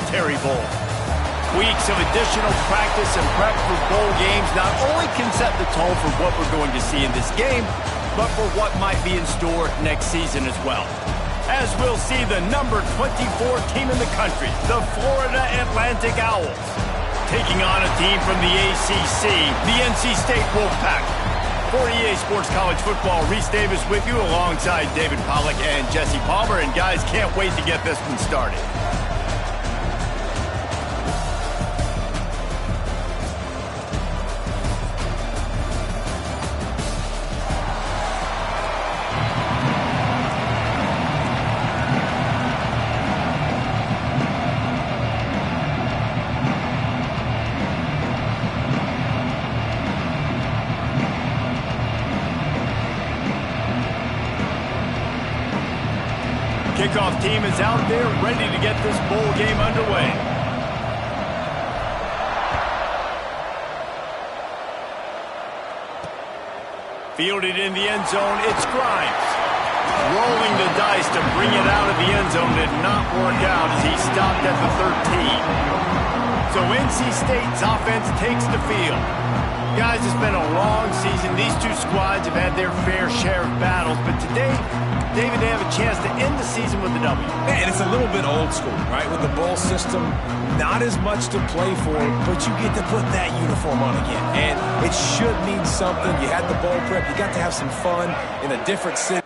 Military Bowl. Weeks of additional practice and prep for bowl games not only can set the tone for what we're going to see in this game, but for what might be in store next season as well. As we'll see the number 24 team in the country, the Florida Atlantic Owls, taking on a team from the ACC, the NC State Wolfpack. For EA Sports College Football, Reese Davis with you alongside David Pollack and Jesse Palmer. And guys, can't wait to get this one started. Kickoff team is out there ready to get this bowl game underway. Fielded in the end zone, it's Grimes. Rolling the dice to bring it out of the end zone did not work out as he stopped at the 13. So NC State's offense takes the field. Guys, it's been a long season. These two squads have had their fair share of battles, but today, David, they have a chance to end the season with a W. And it's a little bit old school, right? With the bowl system, not as much to play for, but you get to put that uniform on again. And it should mean something. You had the bowl prep. You got to have some fun in a different city.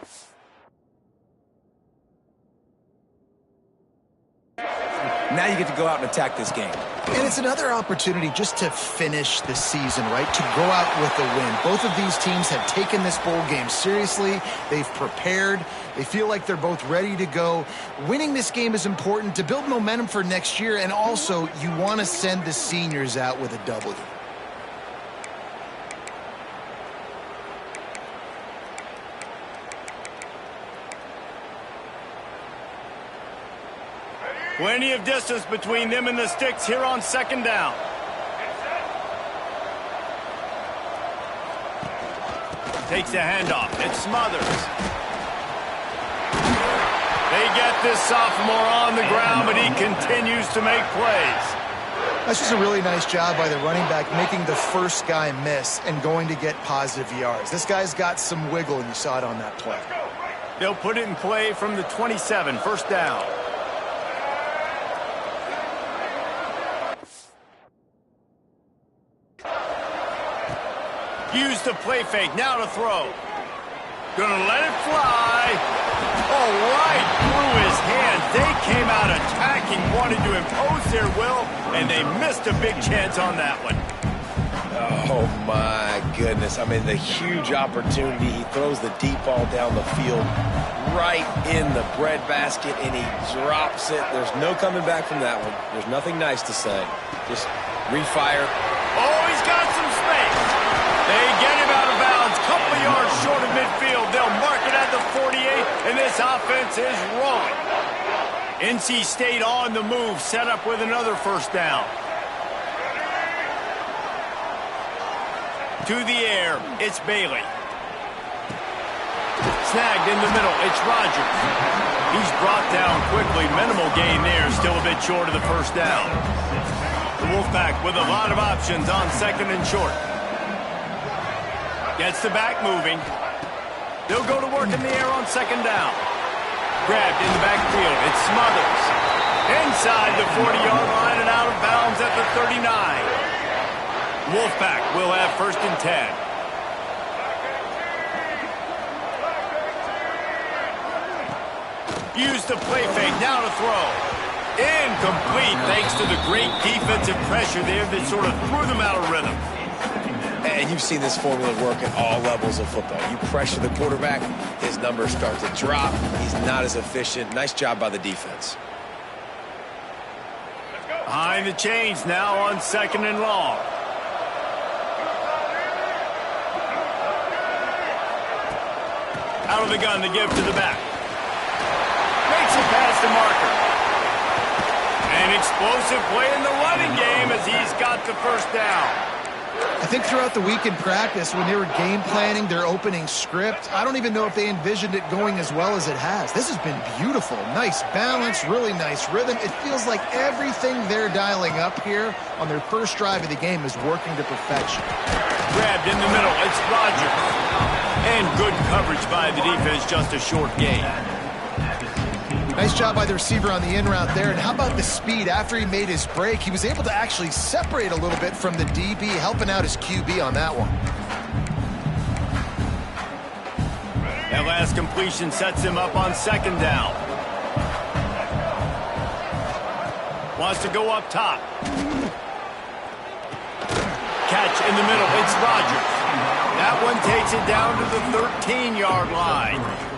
Now you get to go out and attack this game. And it's another opportunity just to finish the season, right? To go out with a win. Both of these teams have taken this bowl game seriously. They've prepared. They feel like they're both ready to go. Winning this game is important to build momentum for next year, and also you want to send the seniors out with a W. Plenty of distance between them and the sticks here on second down. Takes the handoff. It's Smothers. They get this sophomore on the ground, but he continues to make plays. That's just a really nice job by the running back, making the first guy miss and going to get positive yards. This guy's got some wiggle, and you saw it on that play. They'll put it in play from the 27, first down. Use the play fake, now to throw. Gonna let it fly. Oh, right through his hands. They came out attacking, wanted to impose their will, and they missed a big chance on that one. Oh, my goodness. I mean, the huge opportunity. He throws the deep ball down the field right in the breadbasket, and he drops it. There's no coming back from that one. There's nothing nice to say. Just refire. Oh, he's got some space. They get him out of bounds, couple yards short of midfield. They'll mark it at the 48, and this offense is rolling. NC State on the move, set up with another first down. To the air, it's Bailey. Snagged in the middle, it's Rogers. He's brought down quickly, minimal gain there, still a bit short of the first down. The Wolfpack with a lot of options on second and short. Gets the back moving. They'll go to work in the air on second down. Grabbed in the backfield. It's Smothers. Inside the 40-yard line and out of bounds at the 39. Wolfpack will have first and 10. Use the play fake. Now to throw. Incomplete thanks to the great defensive pressure there that sort of threw them out of rhythm. And you've seen this formula work at all levels of football. You pressure the quarterback, his numbers start to drop. He's not as efficient. Nice job by the defense. Behind the chains now on second and long. Out of the gun to give to the back. Makes it past the marker. An explosive play in the running game as he's got the first down. I think throughout the week in practice, when they were game planning their opening script, I don't even know if they envisioned it going as well as it has. This has been beautiful. Nice balance, really nice rhythm. It feels like everything they're dialing up here on their first drive of the game is working to perfection. Grabbed in the middle. It's Rodgers. And good coverage by the defense, just a short gain. Nice job by the receiver on the in route there. And how about the speed? After he made his break, he was able to actually separate a little bit from the DB, helping out his QB on that one. That last completion sets him up on second down. Wants to go up top. Catch in the middle. It's Rodgers. That one takes it down to the 13-yard line.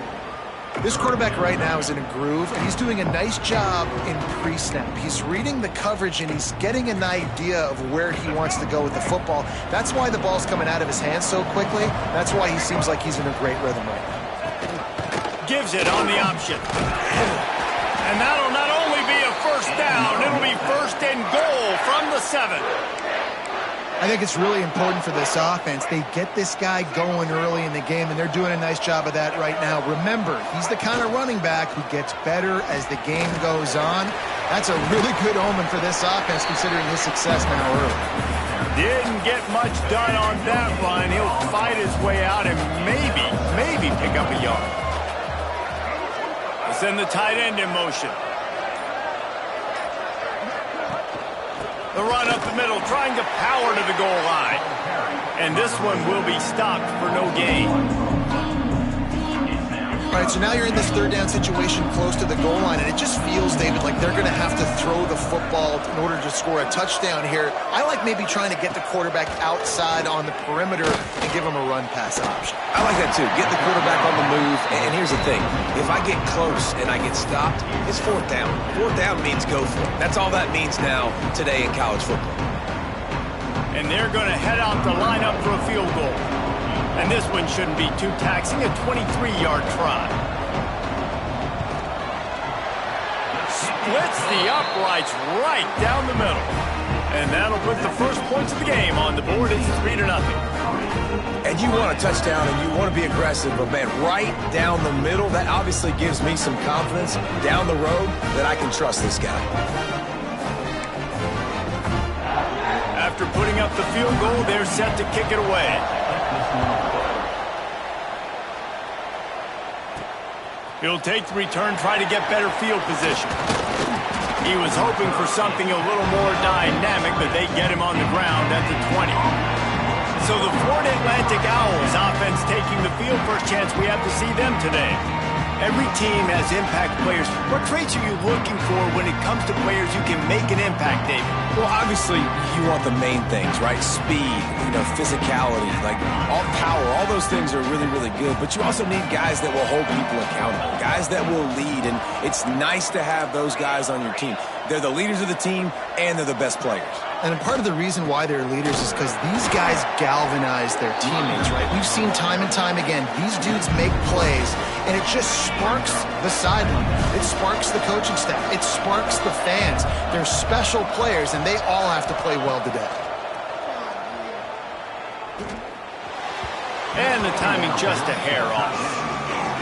This quarterback right now is in a groove, and he's doing a nice job in pre-snap. He's reading the coverage, and he's getting an idea of where he wants to go with the football. That's why the ball's coming out of his hands so quickly. That's why he seems like he's in a great rhythm right now. Gives it on the option. And that'll not only be a first down, it'll be first and goal from the 7. I think it's really important for this offense. They get this guy going early in the game, and they're doing a nice job of that right now. Remember, he's the kind of running back who gets better as the game goes on. That's a really good omen for this offense, considering his success now early. Didn't get much done on that run. He'll fight his way out and maybe pick up a yard. Let's send the tight end in motion. The run up the middle, trying to power to the goal line. And this one will be stopped for no gain. All right, so now you're in this third down situation close to the goal line, and it just feels, David, like they're going to have to throw the football in order to score a touchdown here. I like maybe trying to get the quarterback outside on the perimeter and give him a run-pass option. I like that, too. Get the quarterback on the move. And here's the thing. If I get close and I get stopped, it's fourth down. Fourth down means go for it. That's all that means now today in college football. And they're going to head out to line up for a field goal. And this one shouldn't be too taxing, a 23-yard try. Splits the uprights right down the middle. And that'll put the first points of the game on the board. It's 3-0. And you want a touchdown and you want to be aggressive, but man, right down the middle, that obviously gives me some confidence down the road that I can trust this guy. After putting up the field goal, they're set to kick it away. He'll take the return, try to get better field position. He was hoping for something a little more dynamic, but they get him on the ground at the 20. So the Florida Atlantic Owls offense taking the field. First chance we have to see them today. Every team has impact players. What traits are you looking for when it comes to players who can make an impact, David? Well, obviously, you want the main things, right? Speed, physicality, like all power, all those things are really, really good. But you also need guys that will hold people accountable, guys that will lead. And it's nice to have those guys on your team. They're the leaders of the team, and they're the best players. And part of the reason why they're leaders is because these guys galvanize their teammates, right? We've seen time and time again, these dudes make plays, and it just sparks the sideline. It sparks the coaching staff. It sparks the fans. They're special players, and they all have to play well today. And the timing just a hair off.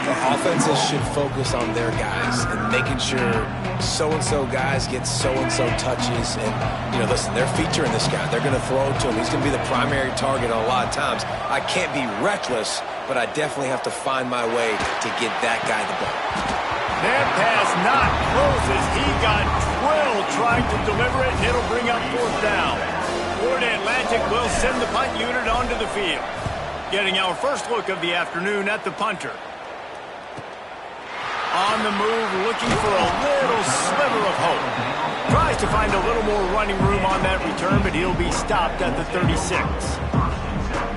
Offenses should focus on their guys and making sure so-and-so guys get so-and-so touches. And, listen, they're featuring this guy. They're going to throw it to him. He's going to be the primary target a lot of times. I can't be reckless, but I definitely have to find my way to get that guy the ball. That pass not closes. He got drilled trying to deliver it, and it'll bring up fourth down. Florida Atlantic will send the punt unit onto the field. Getting our first look of the afternoon at the punter. On the move, looking for a little sliver of hope. Tries to find a little more running room on that return, but he'll be stopped at the 36.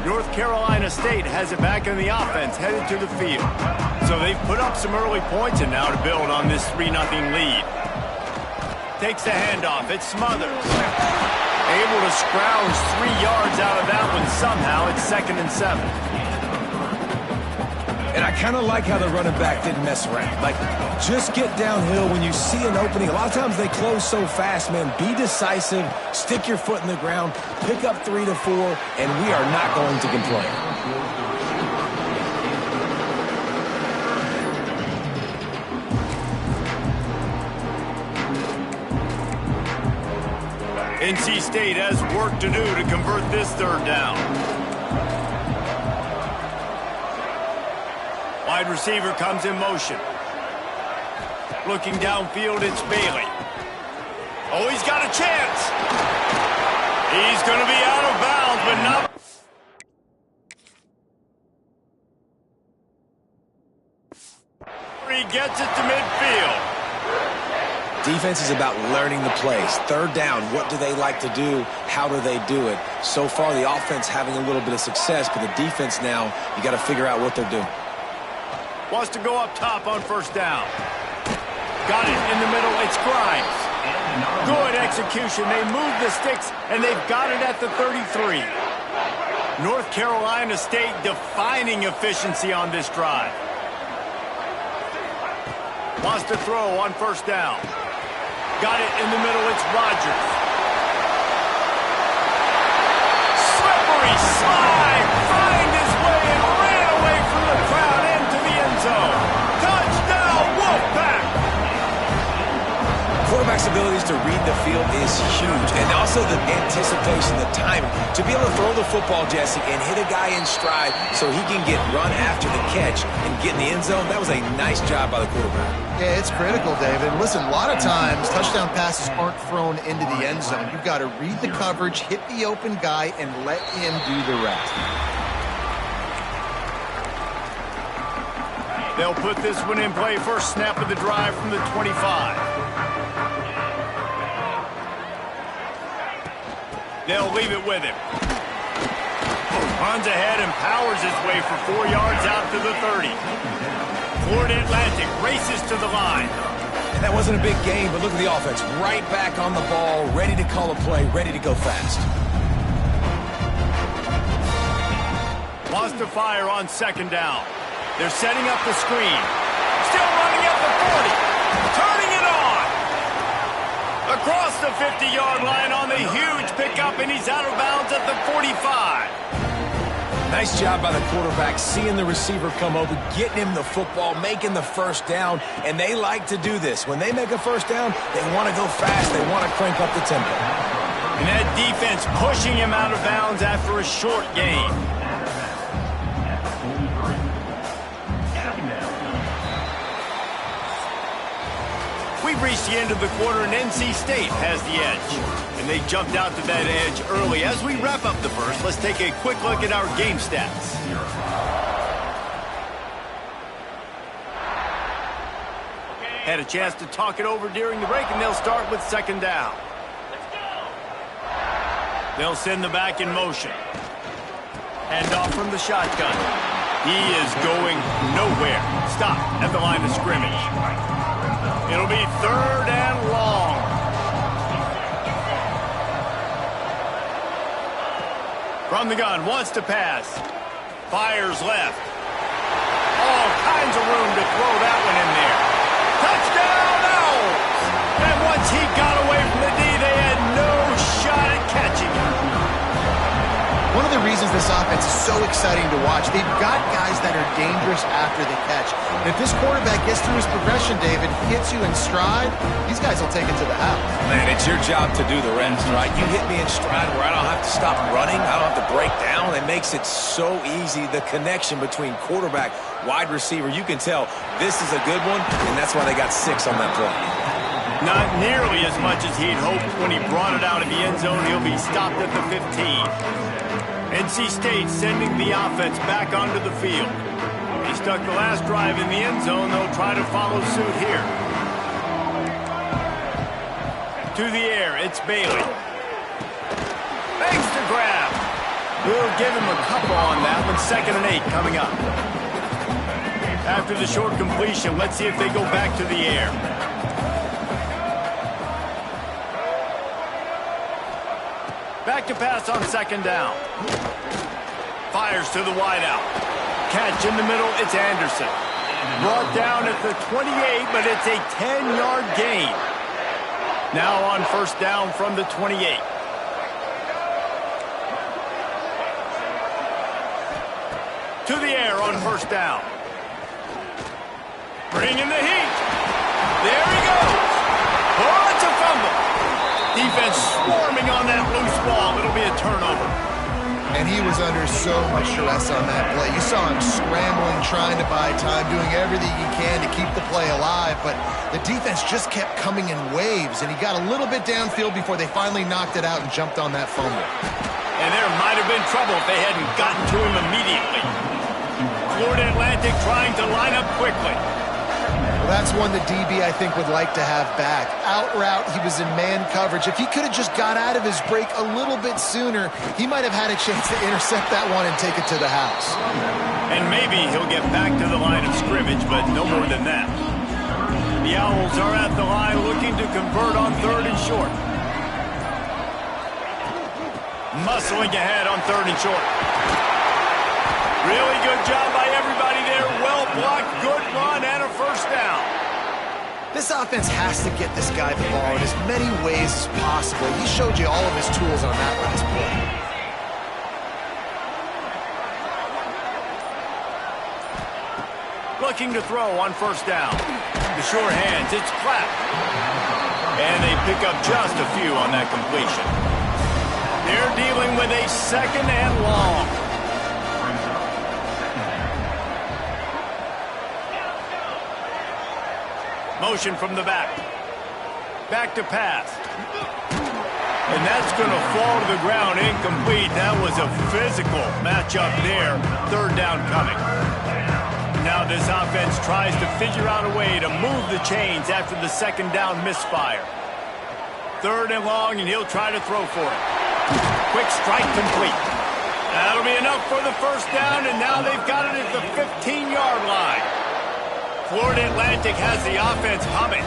North Carolina State has it back in the offense, headed to the field. So they've put up some early points, and now to build on this 3-0 lead. Takes the handoff. It's Smothers. Able to scrounge 3 yards out of that one somehow. It's 2nd and 7. And I kind of like how the running back didn't mess around. Like, just get downhill when you see an opening. A lot of times they close so fast, man. Be decisive, stick your foot in the ground, pick up 3 to 4, and we are not going to complain. NC State has work to do to convert this third down. Wide receiver comes in motion. Looking downfield, it's Bailey. Oh, he's got a chance. He's going to be out of bounds, but not. He gets it to midfield. Defense is about learning the plays. Third down, what do they like to do? How do they do it? So far, the offense having a little bit of success, but the defense now, you got to figure out what they're doing. Wants to go up top on first down. Got it in the middle. It's Grimes. Good execution. They move the sticks, and they've got it at the 33. North Carolina State defining efficiency on this drive. Wants to throw on first down. Got it in the middle. It's Rodgers. Slippery slide. Find his way and ran away from the crowd into the end zone. Touchdown, Wolfpack. Quarterback's abilities to read the field is huge, and also the anticipation, the timing. To be able to throw the football, Jesse, and hit a guy in stride so he can get run after the catch and get in the end zone, that was a nice job by the quarterback. Yeah, it's critical, David. Listen, a lot of times touchdown passes aren't thrown into the end zone. You've got to read the coverage, hit the open guy, and let him do the rest. They'll put this one in play. First snap of the drive from the 25. They'll leave it with him. Runs ahead and powers his way for 4 yards out to the 30. Florida Atlantic races to the line. And that wasn't a big game, but look at the offense. Right back on the ball, ready to call a play, ready to go fast. Wants to fire on second down. They're setting up the screen. Still running at the 40. Turning it on. Across the 50-yard line on the huge pickup, and he's out of bounds at the 45. Nice job by the quarterback, seeing the receiver come open, getting him the football, making the first down, and they like to do this. When they make a first down, they want to go fast. They want to crank up the tempo. And that defense pushing him out of bounds after a short gain. We've reached the end of the quarter, and NC State has the edge. And they jumped out to that edge early. As we wrap up the first, let's take a quick look at our game stats. Had a chance to talk it over during the break, and they'll start with second down. They'll send the back in motion. Hand off from the shotgun. He is going nowhere. Stop at the line of scrimmage. It'll be third and long. From the gun, wants to pass. Fires left. All kinds of room to throw that one in there. Touchdown, Owls! And once he got away from the D, they had no shot at catching him. One of the reasons this offense is so exciting to watch, they've got guys that are dangerous after the catch. And if this quarterback gets through his progression, David, hits you in stride, these guys will take it to the house. Man, it's your job to do the rest, right? You hit me in stride where I don't have to stop running. I don't have to break down. It makes it so easy. The connection between quarterback, wide receiver, you can tell this is a good one, and that's why they got 6 on that play. Not nearly as much as he'd hoped when he brought it out of the end zone. He'll be stopped at the 15. NC State sending the offense back onto the field. He stuck the last drive in the end zone. They'll try to follow suit here. To the air, it's Bailey. Thanks to grab. We'll give him a couple on that one. 2nd and 8 coming up. After the short completion, let's see if they go back to the air. Back to pass on second down. Fires to the wideout. catch in the middle. It's Anderson. Brought down at the 28, but it's a 10-yard gain. Now on first down from the 28. To the air on first down. Bringing the heat. There he goes. Oh, it's a fumble. Defense swarming on that loose ball. It'll be a turnover. And he was under so much stress on that play. You saw him scrambling, trying to buy time, doing everything he can to keep the play alive, but the defense just kept coming in waves, and he got a little bit downfield before they finally knocked it out and jumped on that fumble. And there might have been trouble if they hadn't gotten to him immediately. Florida Atlantic trying to line up quickly. Well, that's one the DB, I think, would like to have back. Out route, he was in man coverage. If he could have just got out of his break a little bit sooner, he might have had a chance to intercept that one and take it to the house. And maybe he'll get back to the line of scrimmage, but no more than that. The Owls are at the line looking to convert on 3rd and short. Muscling ahead on 3rd and short. Really good job by everybody there. Well blocked, good run, and a first down. This offense has to get this guy the ball in as many ways as possible. He showed you all of his tools on that last play. Looking to throw on first down. The sure hands, it's Clapp. And they pick up just a few on that completion. They're dealing with a 2nd and long. Motion from the back. Back to pass. And that's going to fall to the ground incomplete. That was a physical matchup there. 3rd down coming. Now this offense tries to figure out a way to move the chains after the 2nd down misfire. 3rd and long, and he'll try to throw for it. Quick strike complete. That'll be enough for the first down, and now they've got it at the 15-yard line. Florida Atlantic has the offense humming.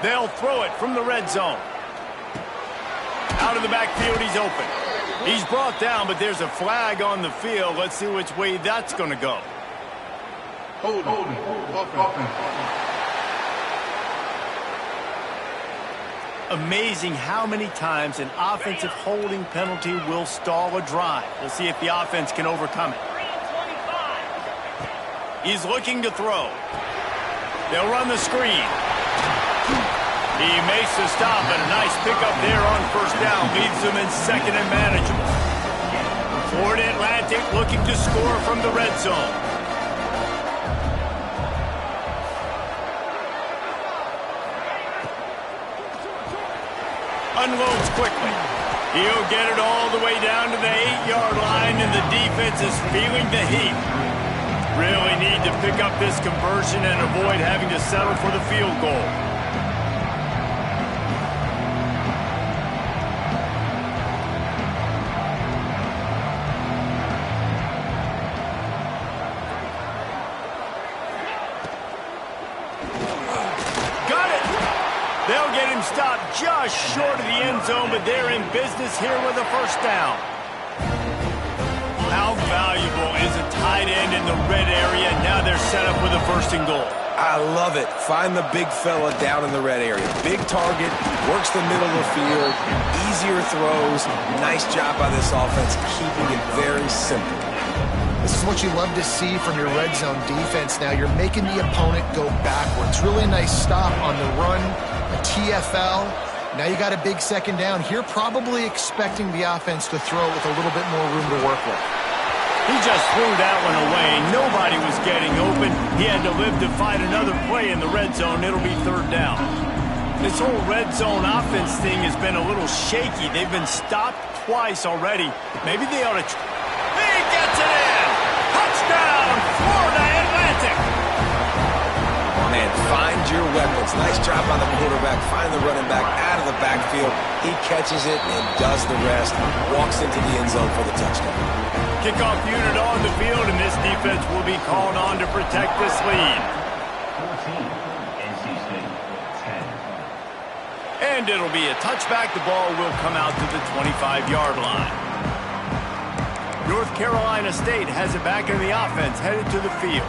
They'll throw it from the red zone. Out of the backfield, he's open. He's brought down, but there's a flag on the field. Let's see which way that's going to go. Hold. Amazing how many times an offensive holding penalty will stall a drive. We'll see if the offense can overcome it. He's looking to throw. They'll run the screen. He makes the stop, and a nice pickup there on first down. Leaves them in 2nd and manageable. Florida Atlantic looking to score from the red zone. Unloads quickly. He'll get it all the way down to the 8-yard line, and the defense is feeling the heat. Really need to pick up this conversion and avoid having to settle for the field goal. They'll get him stopped just short of the end zone, but they're in business here with a first down. How valuable is a tight end in the red area? Now they're set up with a 1st and goal. I love it. Find the big fella down in the red area. Big target, works the middle of the field, easier throws. Nice job by this offense, keeping it very simple. This is what you love to see from your red zone defense. Now you're making the opponent go backwards. Really nice stop on the run, a TFL. Now you got a big 2nd down. Here probably expecting the offense to throw with a little bit more room to work with. He just threw that one away. Nobody was getting open. He had to live to fight another play in the red zone. It'll be 3rd down. This whole red zone offense thing has been a little shaky. They've been stopped twice already. Maybe they ought to... He gets it in! Touchdown, Florida Atlantic! Man, find your weapons. Nice job by the quarterback. Find the running back out of the backfield. He catches it and does the rest. Walks into the end zone for the touchdown. Kickoff unit on the field, and this defense will be called on to protect this lead. 14, NC State, 10. And it'll be a touchback. The ball will come out to the 25-yard line. North Carolina State has it back in the offense, headed to the field.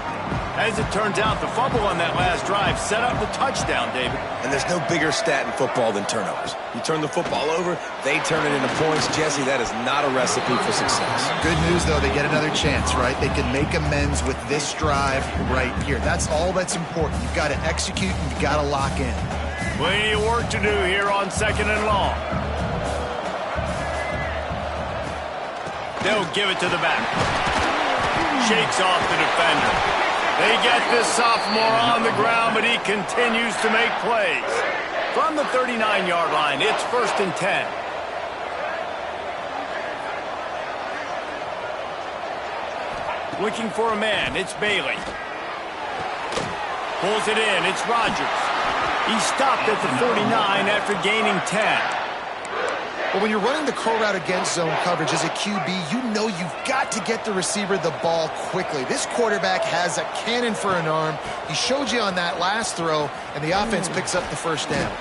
As it turns out, the fumble on that last drive set up the touchdown, David. And there's no bigger stat in football than turnovers. You turn the football over, they turn it into points. Jesse, that is not a recipe for success. Good news, though, they get another chance, right? They can make amends with this drive right here. That's all that's important. You've got to execute and you've got to lock in. Plenty of work to do here on 2nd and long. They'll give it to the back. Shakes off the defender. They get this sophomore on the ground, but he continues to make plays. From the 39-yard line, it's 1st and 10. Looking for a man, it's Bailey. Pulls it in, it's Rodgers. He stopped at the 49 after gaining 10. But when you're running the curl route against zone coverage as a QB, you know you've got to get the receiver the ball quickly. This quarterback has a cannon for an arm. He showed you on that last throw, and the offense picks up the first down.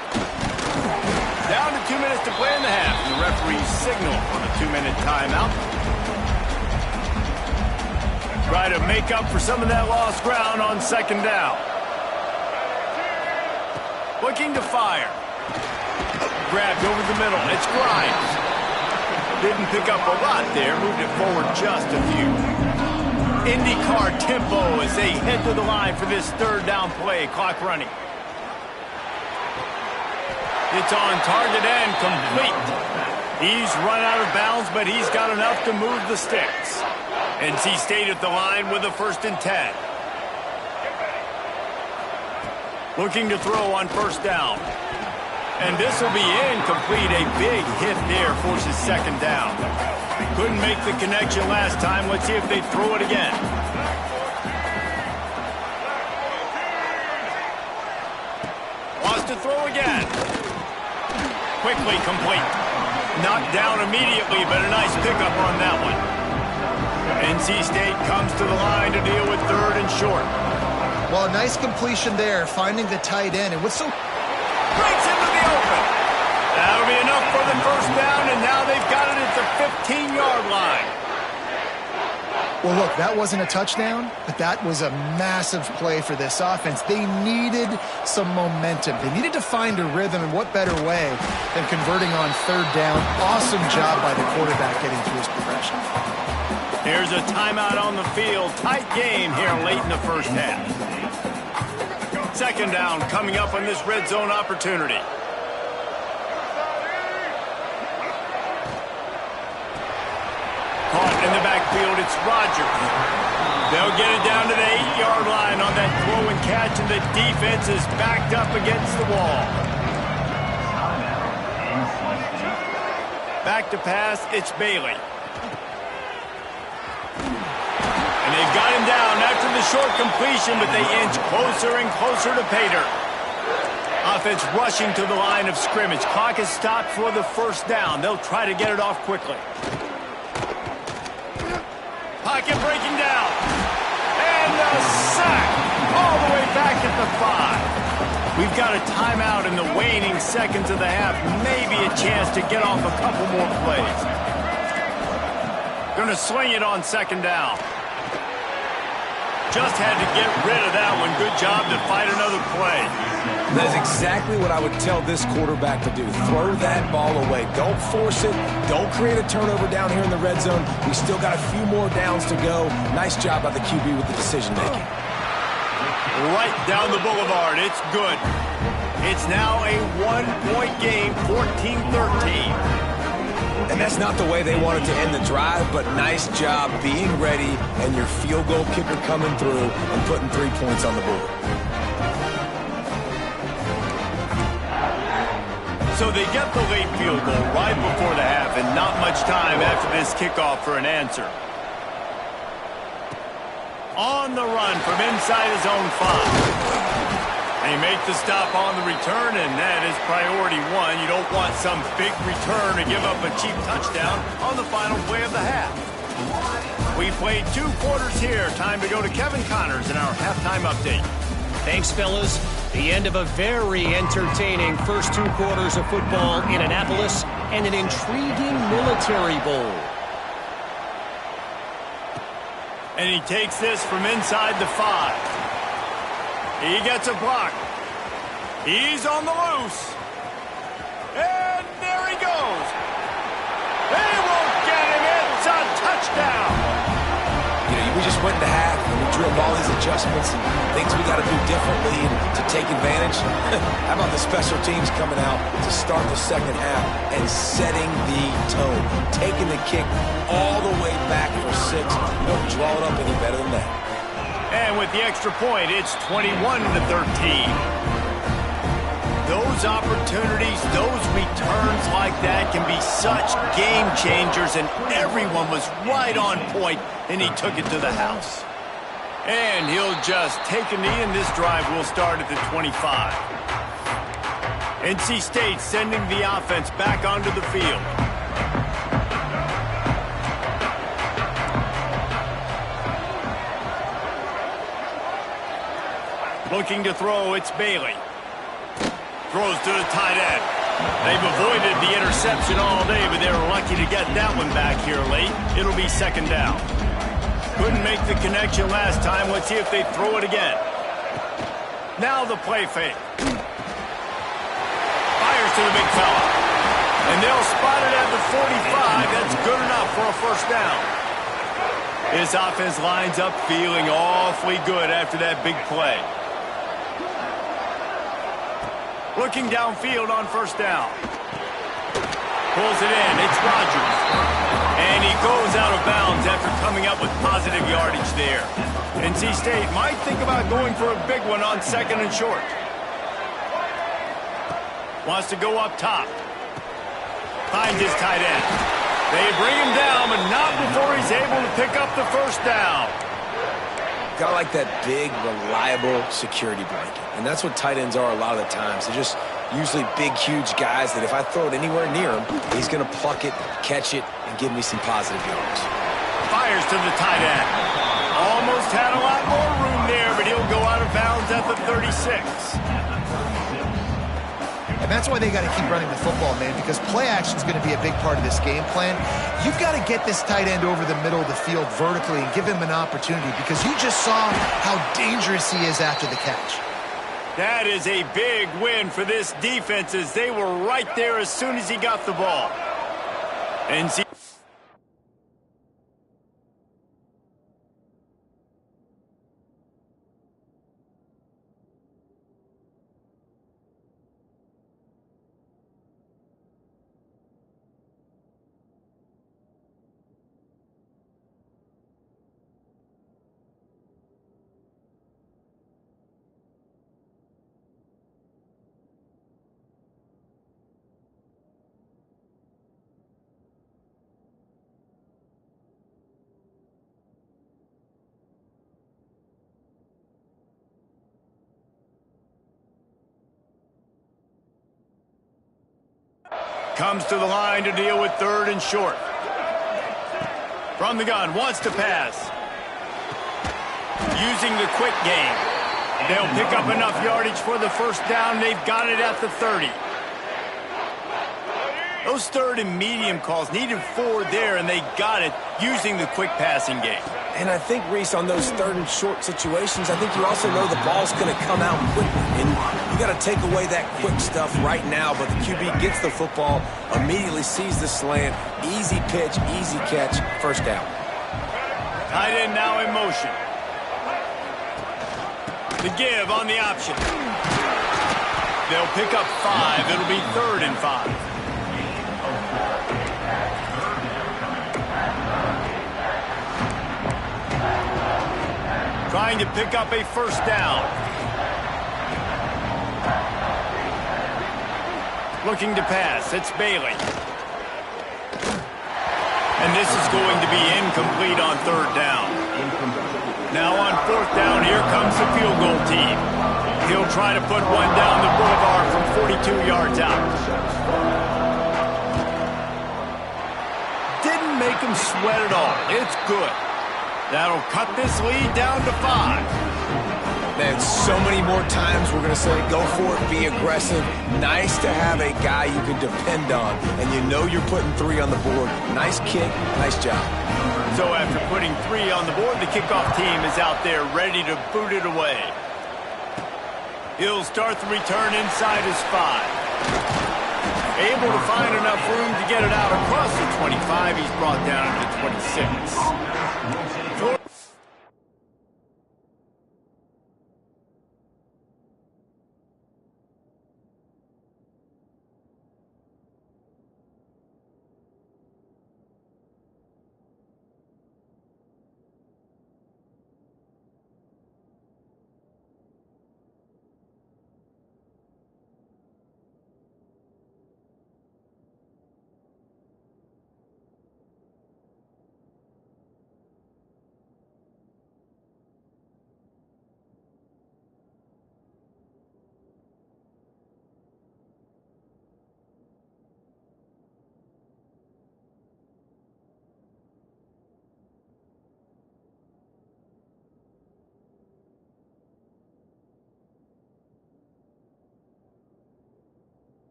Down to 2 minutes to play in the half. The referee signal for the 2-minute timeout. Try to make up for some of that lost ground on 2nd down. Looking to fire. Grabbed over the middle. It's Grimes. Didn't pick up a lot there. Moved it forward just a few. IndyCar tempo as they head to the line for this 3rd down play. Clock running. It's on target and complete. He's run out of bounds, but he's got enough to move the sticks. NC State at the line with a 1st and 10. Looking to throw on 1st down. And this will be incomplete. A big hit there forces 2nd down. Couldn't make the connection last time. Let's see if they throw it again. Wants to throw again. Quickly complete. Knocked down immediately, but a nice pickup on that one. NC State comes to the line to deal with 3rd and short. Well, a nice completion there, finding the tight end. And what's so... Breaks into the open. That'll be enough for the 1st down, and now they've got it at the 15-yard line. Well, look, that wasn't a touchdown, but that was a massive play for this offense. They needed some momentum. They needed to find a rhythm, and what better way than converting on 3rd down. Awesome job by the quarterback getting through his progression. Here's a timeout on the field. Tight game here late in the 1st half. 2nd down coming up on this red zone opportunity. Caught in the backfield, it's Rodgers. They'll get it down to the 8-yard line on that throw and catch, and the defense is backed up against the wall. Back to pass, it's Bailey. And they've got him down after the short completion, but they inch closer and closer to Pater. Offense rushing to the line of scrimmage. Clock is stopped for the 1st down. They'll try to get it off quickly. Pocket breaking down. And a sack all the way back at the 5. We've got a timeout in the waning seconds of the half. Maybe a chance to get off a couple more plays. Going to swing it on 2nd down. Just had to get rid of that one. Good job to fight another play. That's exactly what I would tell this quarterback to do. Throw that ball away. Don't force it. Don't create a turnover down here in the red zone. We still got a few more downs to go. Nice job by the QB with the decision-making. Right down the boulevard. It's good. It's now a 1-point game, 14-13. And that's not the way they wanted to end the drive, but nice job being ready and your field goal kicker coming through and putting 3 points on the board. So they get the late field goal right before the half, and not much time after this kickoff for an answer. On the run from inside his own 5. They make the stop on the return, and that is priority 1. You don't want some big return to give up a cheap touchdown on the final play of the half. We played 2 quarters here. Time to go to Kevin Connors in our halftime update. Thanks, fellas. The end of a very entertaining first 2 quarters of football in Annapolis and an intriguing military bowl. And he takes this from inside the 5. He gets a block. He's on the loose. And there he goes. They won't get him. It's a touchdown. You know, we just went into half and we drilled all these adjustments and things we got to do differently to take advantage. How about the special teams coming out to start the second half and setting the tone, taking the kick all the way back for 6. You don't draw it up any better than that. And with the extra point, it's 21-13. Those opportunities, those returns like that can be such game changers, and everyone was right on point, and he took it to the house. And he'll just take a knee, and this drive will start at the 25. NC State sending the offense back onto the field. Looking to throw, it's Bailey. Throws to the tight end. They've avoided the interception all day, but they were lucky to get that one back here late. It'll be second down. Couldn't make the connection last time. Let's see if they throw it again. Now the play fake. Fires to the big fella. And they'll spot it at the 45. That's good enough for a first down. His offense lines up feeling awfully good after that big play. Looking downfield on first down. Pulls it in. It's Rodgers. And he goes out of bounds after coming up with positive yardage there. NC State might think about going for a big one on second and short. Wants to go up top. Finds his tight end. They bring him down, but not before he's able to pick up the first down. Got like that big, reliable security blanket. And that's what tight ends are a lot of the times. They're just usually big, huge guys that if I throw it anywhere near him, he's going to pluck it, catch it, and give me some positive yards. Fires to the tight end. Almost had a lot more room there, but he'll go out of bounds at the 36. And that's why they got to keep running the football, man, because play action is going to be a big part of this game plan. You've got to get this tight end over the middle of the field vertically and give him an opportunity, because you just saw how dangerous he is after the catch. That is a big win for this defense, as they were right there as soon as he got the ball. And comes to the line to deal with third and short. From the gun, wants to pass. Using the quick game. They'll pick up enough yardage for the first down. They've got it at the 30. Those third and medium calls needed 4 there, and they got it using the quick passing game. And I think, Reese, on those third and short situations, I think you also know the ball's going to come out quickly. And you got to take away that quick stuff right now. But the QB gets the football, immediately sees the slant, easy pitch, easy catch, first down. Tight end now in motion. The give on the option. They'll pick up 5. It'll be 3rd and 5. Trying to pick up a first down. Looking to pass. It's Bailey. And this is going to be incomplete on 3rd down. Now on 4th down, here comes the field goal team. He'll try to put one down the boulevard from 42 yards out. Didn't make him sweat at all. It's good. That'll cut this lead down to 5. Man, so many more times we're going to say, go for it, be aggressive. Nice to have a guy you can depend on, and you know you're putting 3 on the board. Nice kick, nice job. So after putting 3 on the board, the kickoff team is out there ready to boot it away. He'll start the return inside his 5. Able to find enough room to get it out across the 25. He's brought down to 26.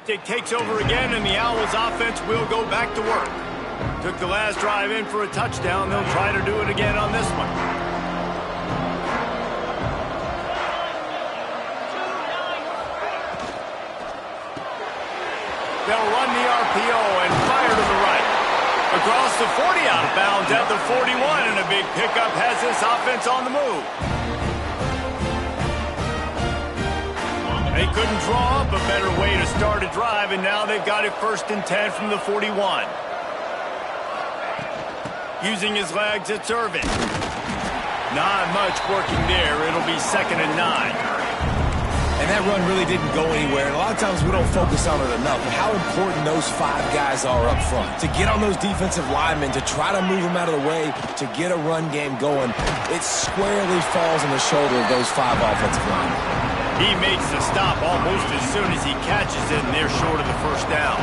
It takes over again, and the Owls offense will go back to work. Took the last drive in for a touchdown. They'll try to do it again on this one. They'll run the RPO and fire to the right. Across the 40, out of bounds at the 41, and a big pickup has this offense on the move. They couldn't draw up a better way to start a drive, and now they've got it 1st and 10 from the 41. Using his legs at serving. Not much working there. It'll be 2nd and 9. And that run really didn't go anywhere. And a lot of times we don't focus on it enough. But how important those 5 guys are up front. To get on those defensive linemen, to try to move them out of the way, to get a run game going, it squarely falls on the shoulder of those 5 offensive linemen. He makes the stop almost as soon as he catches it, and they're short of the 1st down.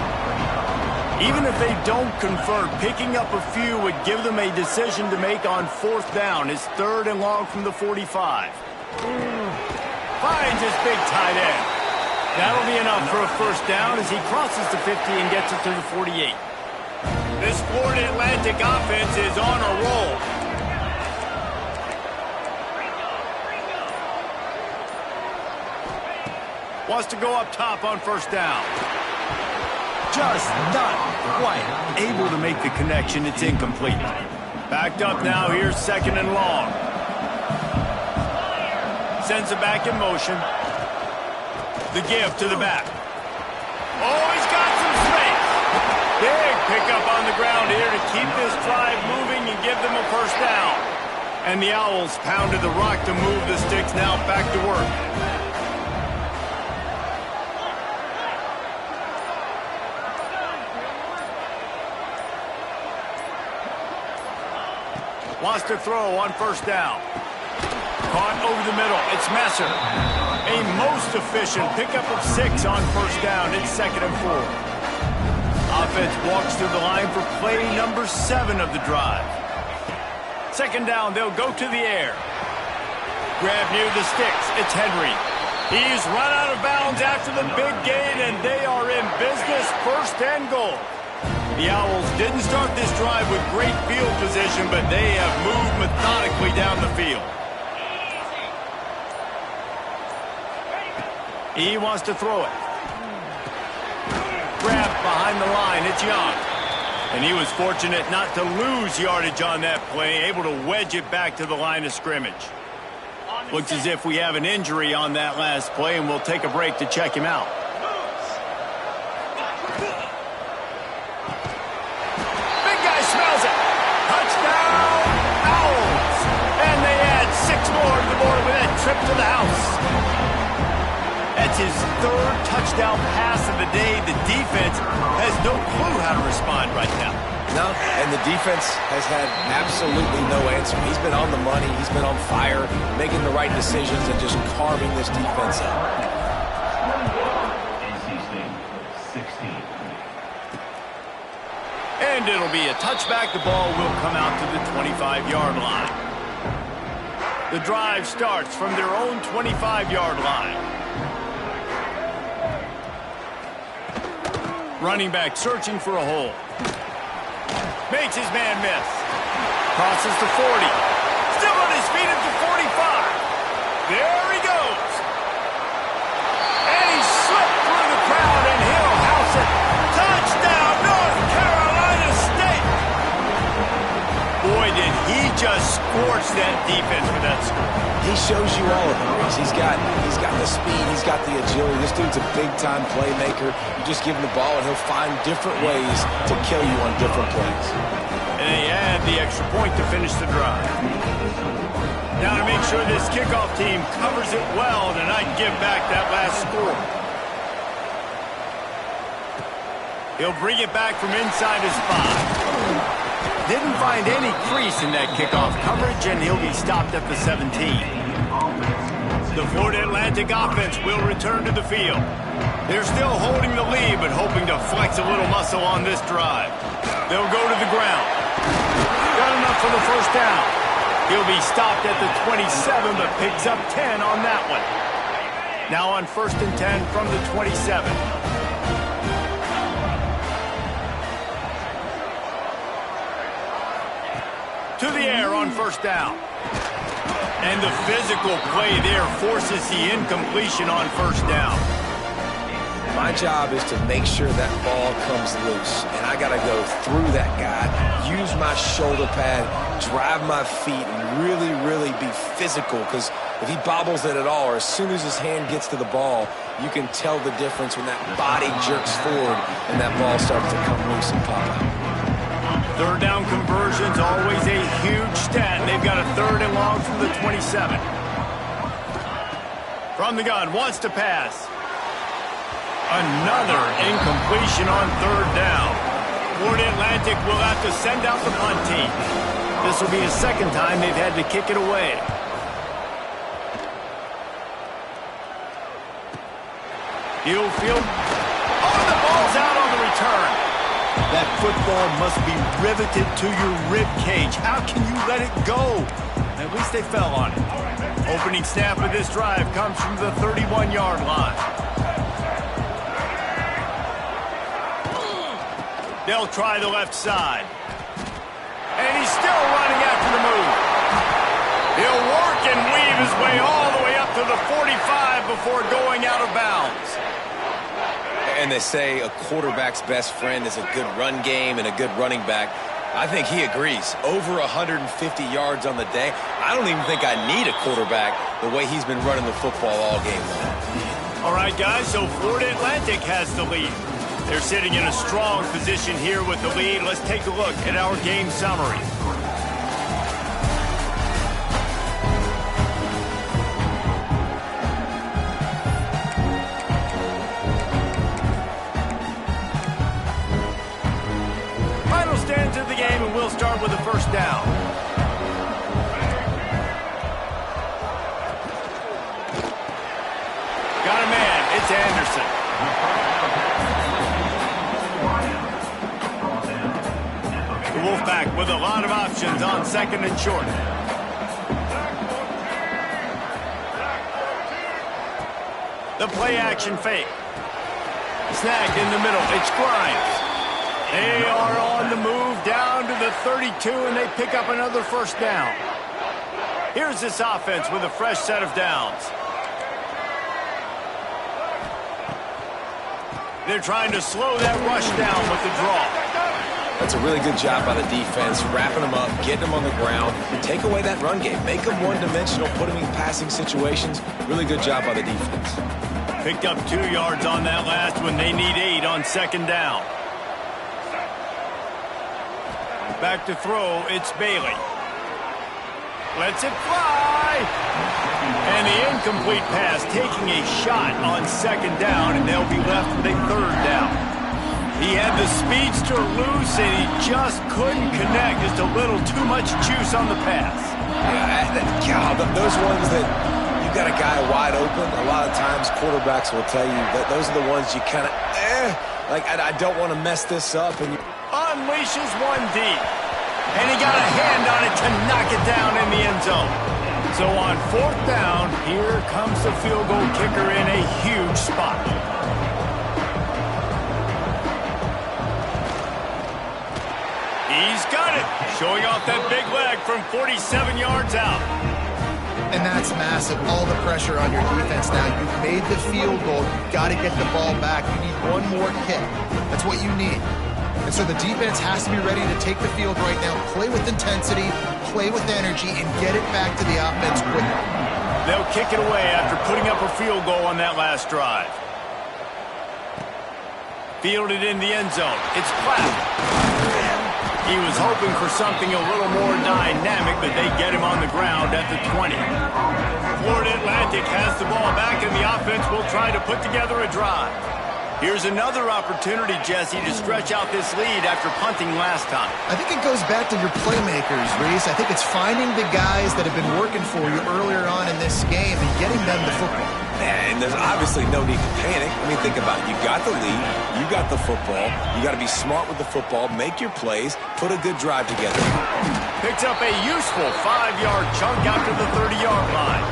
Even if they don't convert, picking up a few would give them a decision to make on 4th down. It's 3rd and long from the 45. Finds his big tight end. That'll be enough for a 1st down as he crosses the 50 and gets it to the 48. This Florida Atlantic offense is on a roll. Wants to go up top on 1st down. Just not quite able to make the connection. It's incomplete. Backed up now. Here's 2nd and long. Sends it back in motion. The give to the back. Oh, he's got some space. Big pickup on the ground here to keep this drive moving and give them a 1st down. And the Owls pounded the rock to move the sticks. Now back to work. Wants to throw on 1st down. Caught over the middle. It's Messer. A most efficient pickup of 6 on 1st down. It's 2nd and 4. Offense walks through the line for play number 7 of the drive. 2nd down, they'll go to the air. Grab near the sticks. It's Henry. He's run out of bounds after the big gain, and they are in business, 1st and goal. The Owls didn't start this drive with great field position, but they have moved methodically down the field. He wants to throw it. Grabbed behind the line. It's Young. And he was fortunate not to lose yardage on that play, able to wedge it back to the line of scrimmage. Looks as if we have an injury on that last play, and we'll take a break to check him out. Big guy smells it. Touchdown, Owls. And they add 6 more to the board with that trip to the house. That's his 3rd touchdown pass of the day. The defense has no clue how to respond right now. No, and the defense has had absolutely no answer. He's been on the money. He's been on fire, making the right decisions and just carving this defense up. And it'll be a touchback. The ball will come out to the 25-yard line. The drive starts from their own 25-yard line. Running back searching for a hole. Makes his man miss. Crosses to 40. Still on his feet at the 45. There he goes. And he slipped through the crowd, and he'll house it. Touchdown, North Carolina State. Boy, did he just scorch that defense with that score. He shows you all of it. He's got the speed. He's got the agility. This dude's a big-time playmaker. You just give him the ball, and he'll find different ways to kill you on different plays. And they add the extra point to finish the drive. Now to make sure this kickoff team covers it well and not give back that last score. He'll bring it back from inside his 5. Didn't find any crease in that kickoff coverage, and he'll be stopped at the 17. The Florida Atlantic offense will return to the field. They're still holding the lead, but hoping to flex a little muscle on this drive. They'll go to the ground. Got enough for the 1st down. He'll be stopped at the 27, but picks up 10 on that one. Now on 1st and 10 from the 27. To the air on 1st down. And the physical play there forces the incompletion on 1st down. My job is to make sure that ball comes loose, and I got to go through that guy, use my shoulder pad, drive my feet, and really, really be physical, because if he bobbles it at all, or as soon as his hand gets to the ball, you can tell the difference when that body jerks forward and that ball starts to come loose and pop out. 3rd down conversion's always a huge stat. They've got a 3rd and long from the 27. From the gun, wants to pass. Another incompletion on 3rd down. Florida Atlantic will have to send out the punt team. This will be the 2nd time they've had to kick it away. He'll field. Oh, the ball's out on the return. That football must be riveted to your rib cage. How can you let it go? At least they fell on it. Opening snap of this drive comes from the 31-yard line. They'll try the left side. And he's still running after the move. He'll work and weave his way all the way up to the 45 before going out of bounds. And they say a quarterback's best friend is a good run game and a good running back. I think he agrees. Over 150 yards on the day. I don't even think I need a quarterback the way he's been running the football all game long. All right, guys, so Florida Atlantic has the lead. They're sitting in a strong position here with the lead. Let's take a look at our game summary. Final stands of the game, and we'll start with the 1st down. Got a man. It's Anderson. The Wolfpack with a lot of options on 2nd and short. The play action fake. Snagged in the middle. It's Grimes. They are on the move down to the 32, and they pick up another first down. Here's this offense with a fresh set of downs. They're trying to slow that rush down with the draw. That's a really good job by the defense, wrapping them up, getting them on the ground, and take away that run game. Make them one-dimensional, put them in passing situations. Really good job by the defense. Picked up 2 yards on that last one. They need 8 on second down. Back to throw, it's Bailey. Lets it fly. And the incomplete pass taking a shot on second down, and they'll be left with a third down. He had the speedster loose, and he just couldn't connect. Just a little too much juice on the pass. Yeah, those ones that you got a guy wide open, a lot of times quarterbacks will tell you that those are the ones you kind of, I don't want to mess this up. And unleashes one deep. And he got a hand on it to knock it down in the end zone. So on fourth down, here comes the field goal kicker in a huge spot. He's got it. Showing off that big leg from 47 yards out. And that's massive. All the pressure on your defense now. You've made the field goal. You've got to get the ball back. You need one more hit. That's what you need. And so the defense has to be ready to take the field right now, play with intensity, play with energy, and get it back to the offense quickly. They'll kick it away after putting up a field goal on that last drive. Fielded in the end zone. It's Platt. He was hoping for something a little more dynamic, but they get him on the ground at the 20. Florida Atlantic has the ball back, and the offense will try to put together a drive. Here's another opportunity, Jesse, to stretch out this lead after punting last time. I think it goes back to your playmakers, Reese. I think it's finding the guys that have been working for you earlier on in this game and getting them the football. And there's obviously no need to panic. I mean, think about it. You got the lead. You got the football. You got to be smart with the football. Make your plays. Put a good drive together. Picks up a useful 5-yard chunk after the 30-yard line.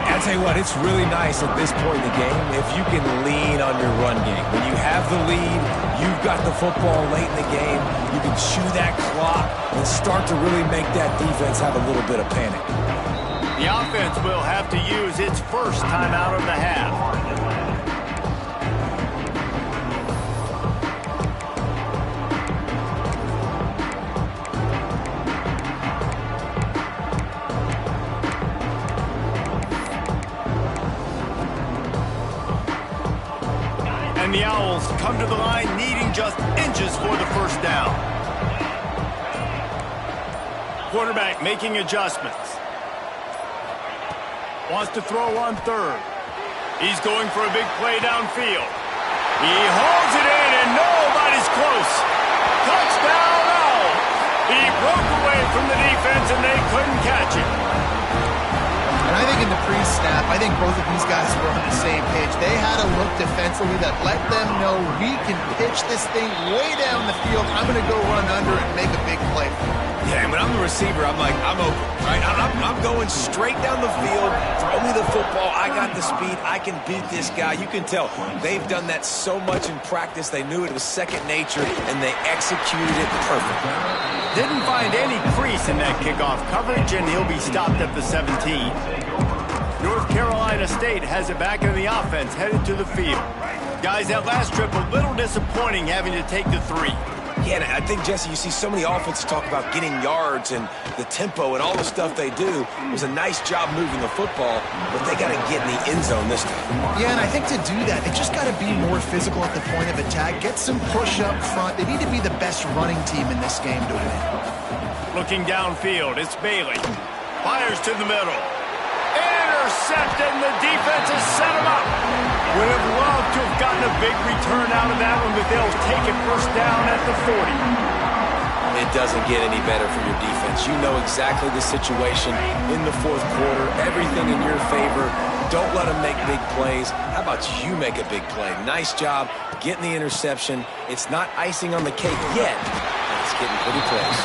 I'll tell you what, it's really nice at this point in the game if you can lean on your run game. When you have the lead, you've got the football late in the game, you can chew that clock and start to really make that defense have a little bit of panic. The offense will have to use its first timeout of the half. And the Owls come to the line needing just inches for the first down. Quarterback making adjustments. Wants to throw on third. He's going for a big play downfield. He holds it in and nobody's close. Touchdown Owls. He broke away from the defense and they couldn't catch him. And I think in the pre-snap, I think both of these guys were on the same page. They had a look defensively that let them know we can pitch this thing way down the field. I'm going to go run under and make a big play. Yeah, when I'm the receiver, I'm like, I'm open, right? I'm going straight down the field. Throw me the football. I got the speed. I can beat this guy. You can tell they've done that so much in practice. They knew it was second nature, and they executed it perfectly. Didn't find any crease in that kickoff coverage, and he'll be stopped at the 17. North Carolina State has it back in the offense, headed to the field. Guys, that last trip, a little disappointing having to take the 3. Yeah, and I think, Jesse, you see so many offenses talk about getting yards and the tempo and all the stuff they do. It was a nice job moving the football, but they got to get in the end zone this time. Yeah, and I think to do that, they just got to be more physical at the point of attack, get some push up front. They need to be the best running team in this game to win. Looking downfield, it's Bailey. Fires to the middle. Intercepted, and the defense has set him up. Would have loved to have gotten a big return out of that one, but they'll take it first down at the 40. It doesn't get any better for your defense. You know exactly the situation in the fourth quarter. Everything in your favor. Don't let them make big plays. How about you make a big play? Nice job getting the interception. It's not icing on the cake yet, but it's getting pretty close.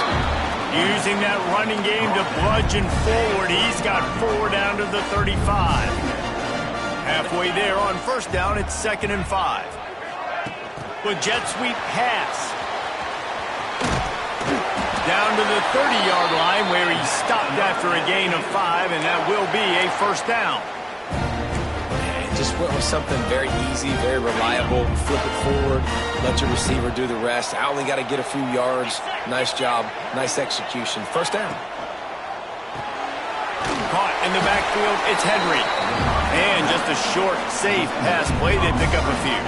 Using that running game to bludgeon forward. He's got 4 down to the 35. Halfway there on first down, it's 2nd and 5. The jet sweep pass. Down to the 30-yard line where he stopped after a gain of 5, and that will be a first down. Just went with something very easy, very reliable. Flip it forward, let your receiver do the rest. I only got to get a few yards. Nice job, nice execution. First down. Caught in the backfield, it's Henry. And just a short, safe pass play. They pick up a few.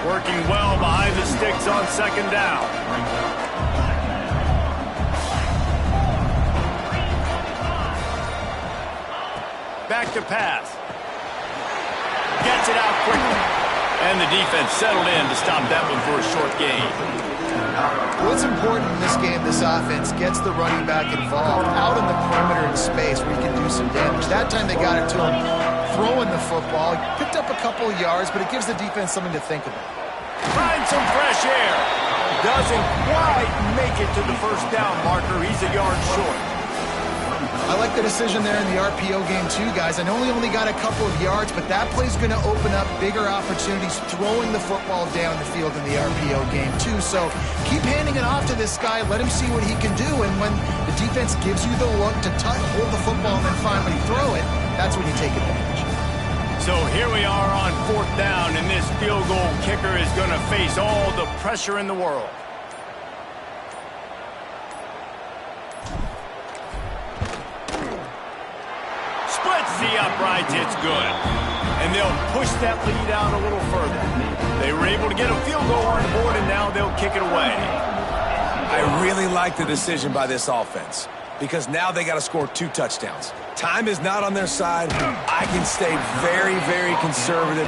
Working well behind the sticks on 2nd down. Back to pass. Gets it out quickly. And the defense settled in to stop that one for a short gain. What's important in this game, this offense gets the running back involved out in the perimeter in space where he can do some damage. That time they got it to him throwing the football. Picked up a couple of yards, but it gives the defense something to think about. Find some fresh air. Doesn't quite make it to the first down marker. He's a yard short. I like the decision there in the RPO game too, guys. I know he only got a couple of yards, but that play's going to open up bigger opportunities throwing the football down the field in the RPO game too. So keep handing it off to this guy. Let him see what he can do. And when the defense gives you the look to hold the football and then finally throw it, that's when you take advantage. So here we are on 4th down, and this field goal kicker is going to face all the pressure in the world. Splits the uprights, it's good. And they'll push that lead out a little further. They were able to get a field goal on the board, and now they'll kick it away. I really like the decision by this offense because now they got to score 2 touchdowns. Time is not on their side. I can stay very, very conservative.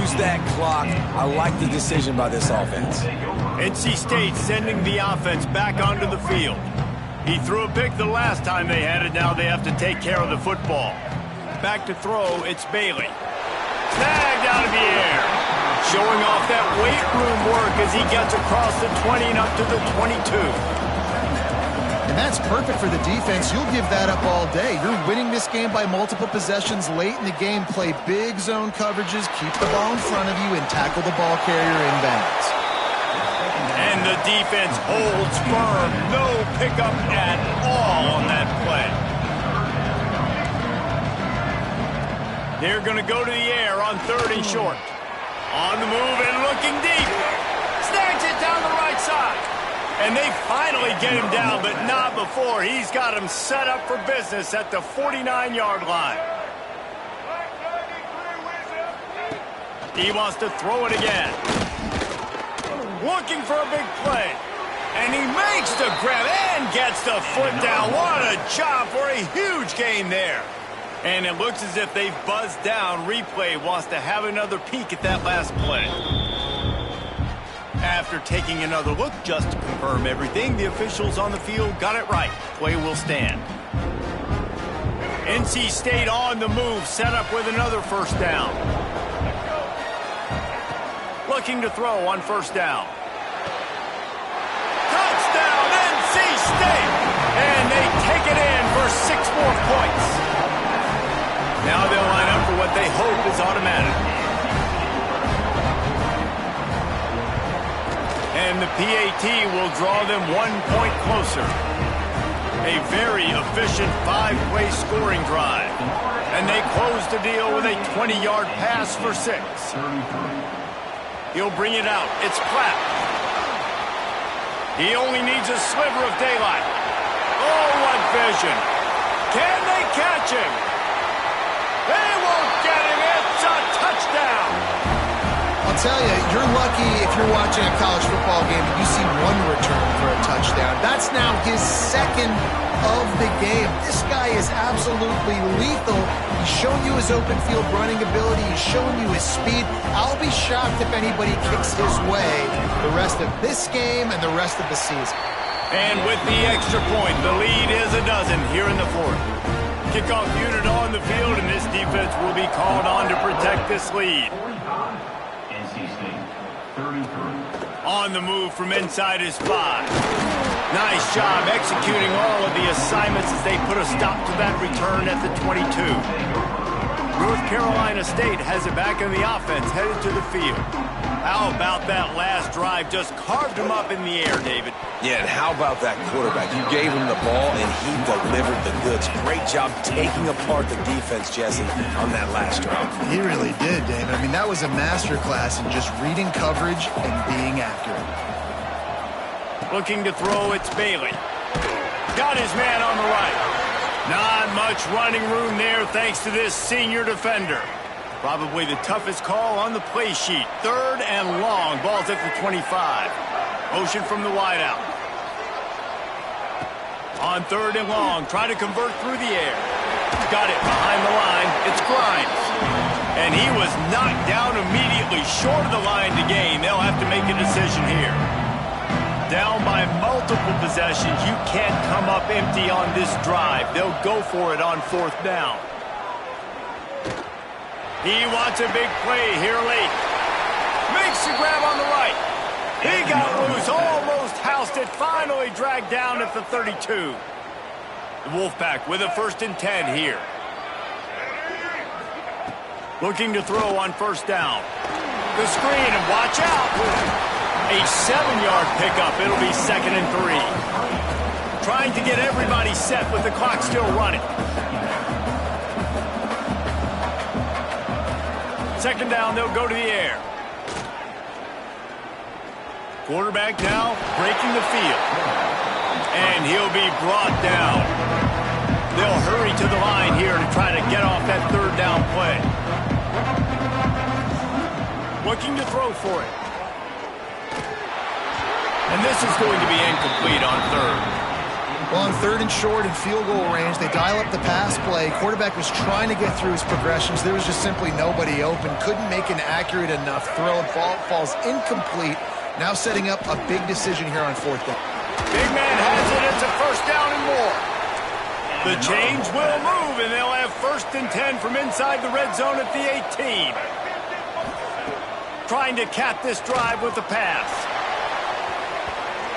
Use that clock. I like the decision by this offense. NC State sending the offense back onto the field. He threw a pick the last time they had it. Now they have to take care of the football. Back to throw, it's Bailey. Snagged out of the air. Showing off that weight room work as he gets across the 20 and up to the 22. And that's perfect for the defense. You'll give that up all day. You're winning this game by multiple possessions late in the game. Play big zone coverages, keep the ball in front of you, and tackle the ball carrier inbounds. And the defense holds firm. No pickup at all on that play. They're going to go to the air on 3rd and short. On the move and looking deep. Snags it down the right side. And they finally get him down, but not before. He's got him set up for business at the 49-yard line. He wants to throw it again. Looking for a big play. And he makes the grab and gets the foot down. What a job for a huge gain there. And it looks as if they've buzzed down. Replay wants to have another peek at that last play. After taking another look just to confirm everything, the officials on the field got it right. Play will stand. NC State on the move, set up with another first down. Looking to throw on first down. Touchdown, NC State! And they take it in for 6 more points. Now they'll line up for what they hope is automatic. And the PAT will draw them 1 point closer. A very efficient 5-play scoring drive. And they close the deal with a 20-yard pass for 6. He'll bring it out. It's Platt. He only needs a sliver of daylight. Oh, what vision. Can they catch him? They won't get him. It's a touchdown. I'll tell you, you're lucky if you're watching a college football game and you see one return for a touchdown. That's now his 2nd of the game. This guy is absolutely lethal. He's shown you his open field running ability. He's shown you his speed. I'll be shocked if anybody kicks his way the rest of this game and the rest of the season. And with the extra point, the lead is a dozen here in the 4th. Kickoff unit on the field, and this defense will be called on to protect this lead. On the move from inside his 5. Nice job executing all of the assignments as they put a stop to that return at the 22. North Carolina State has it back in the offense, headed to the field. How about that last drive? Just carved him up in the air, David. Yeah, and how about that quarterback? You gave him the ball, and he delivered the goods. Great job taking apart the defense, Jesse, on that last drive. He really did, David. I mean, that was a masterclass in just reading coverage and being accurate. Looking to throw, it's Bailey. Got his man on the right. Not much running room there thanks to this senior defender. Probably the toughest call on the play sheet. 3rd and long. Ball's at the 25. Motion from the wideout. On 3rd and long. Trying to convert through the air. Got it behind the line. It's Grimes. And he was knocked down immediately short of the line to gain. They'll have to make a decision here. Down by multiple possessions. You can't come up empty on this drive. They'll go for it on 4th down. He wants a big play here late. Makes the grab on the right. He got loose, almost housed it, finally dragged down at the 32. The Wolfpack with a 1st and 10 here. Looking to throw on 1st down. The screen, and watch out. A 7-yard pickup. It'll be 2nd and 3. Trying to get everybody set with the clock still running. 2nd down, they'll go to the air. Quarterback now breaking the field. And he'll be brought down. They'll hurry to the line here to try to get off that 3rd down play. Looking to throw for it. And this is going to be incomplete on 3rd. Well, on 3rd and short and field goal range, they dial up the pass play. Quarterback was trying to get through his progressions. There was just simply nobody open. Couldn't make an accurate enough throw. Ball falls incomplete. Now setting up a big decision here on 4th down. Big man has it. It's a 1st down and more. The chains will move, and they'll have 1st and 10 from inside the red zone at the 18. Trying to cap this drive with the pass.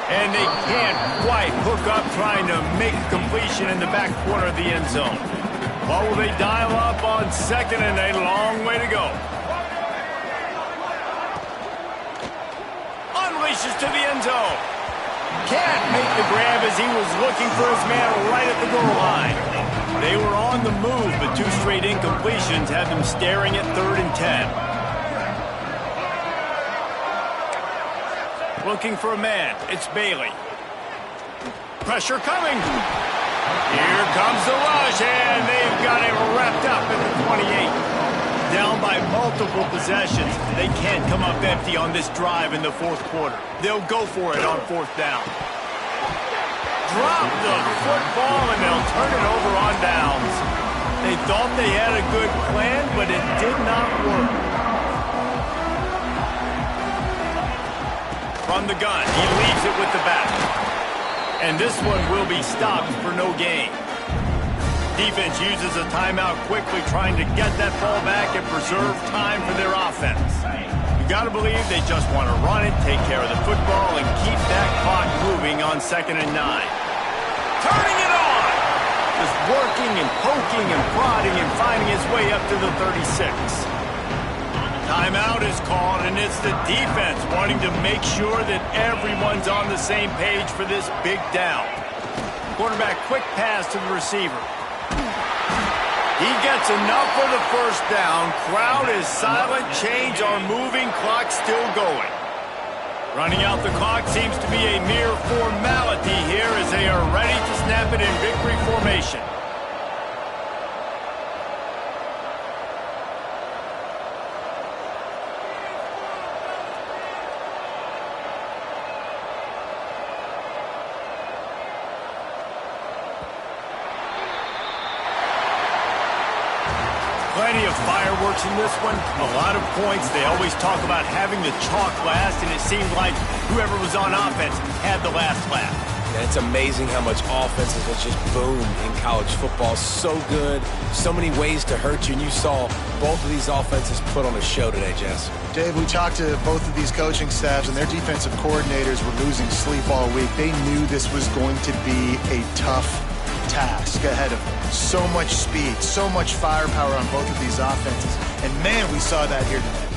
And they can't quite hook up, trying to make a completion in the back corner of the end zone. What will they dial up on 2nd and a long way to go? Unleashes to the end zone. Can't make the grab as he was looking for his man right at the goal line. They were on the move, but 2 straight incompletions had them staring at 3rd and 10. Looking for a man. It's Bailey. Pressure coming. Here comes the rush, and they've got it wrapped up at the 28. Down by multiple possessions. They can't come up empty on this drive in the 4th quarter. They'll go for it on 4th down. Drop the football, and they'll turn it over on downs. They thought they had a good plan, but it did not work. From the gun, he leaves it with the back. And this one will be stopped for no gain. Defense uses a timeout quickly, trying to get that ball back and preserve time for their offense. You got to believe they just want to run it, take care of the football, and keep that clock moving on 2nd and 9. Turning it on! Just working and poking and prodding and finding his way up to the 36. Timeout is called, and it's the defense wanting to make sure that everyone's on the same page for this big down. Quarterback, quick pass to the receiver. He gets enough for the 1st down. Crowd is silent. Chains are moving. Clock still going. Running out the clock seems to be a mere formality here as they are ready to snap it in victory formation. Plenty of fireworks in this one. A lot of points. They always talk about having the chalk last, and it seemed like whoever was on offense had the last laugh. And it's amazing how much offenses have just boomed in college football. So good. So many ways to hurt you. And you saw both of these offenses put on a show today, Jess. Dave, we talked to both of these coaching staffs, and their defensive coordinators were losing sleep all week. They knew this was going to be a tough task ahead of them. So much speed, so much firepower on both of these offenses. And man, we saw that here tonight.